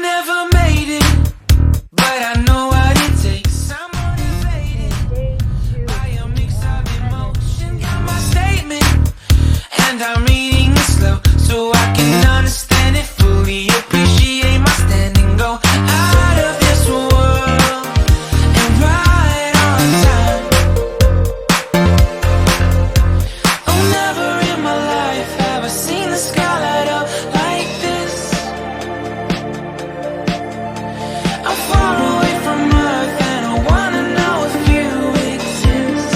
never made it, but I know what it takes. I'm motivated by a mix of emotion. Got my statement, and I'm reading it slow so I can understand it fully. Appreciate my standing, go out of this world and right on time. Oh, never in my life have I seen the sky light up like this. I'm far away from Earth and I wanna know if you exist.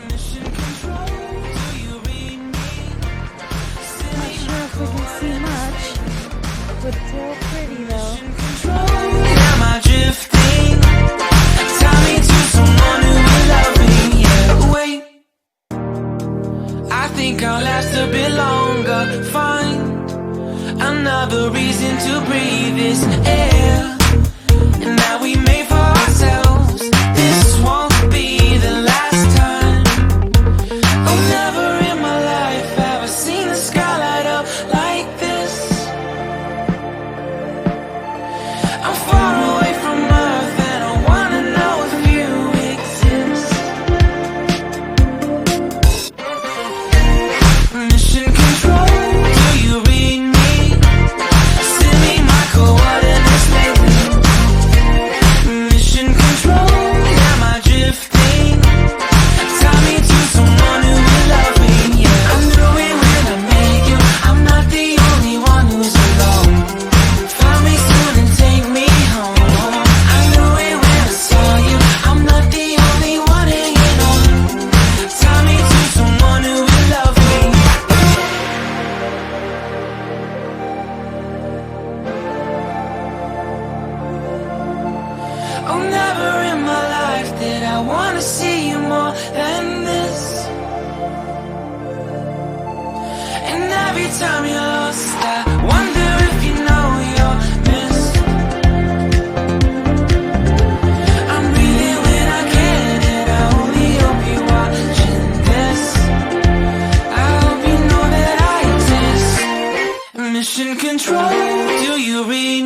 Mission control, do you read me? Not sure if we can see much, but it's real pretty though. Control, am I drifting? Tie me to someone who will love me. Yeah, wait, I think I'll last a bit longer. Find another reason to breathe this air, and that we made for ourselves. This won't be the last time. Oh, never in my life have I seen the sky light up like this. I'm far away from Earth and I wanna know if you exist. Mission control, do you read me? Send me my coordinates lately. Mission control, am I drifting? Tie me to someone who will love me. Yeah, I knew it when I met you. I'm not the only one who's alone. Find me soon and take me home. I knew it when I saw you. I'm not the only one hanging on. Tie me to someone who will love me. Oh, never in my life did I wanna see you more than this. And every time you're lost, I wonder if you know you're missed. I'm breathing when I can, and I only hope you're watching this. I hope you know that I exist. Mission control, do you read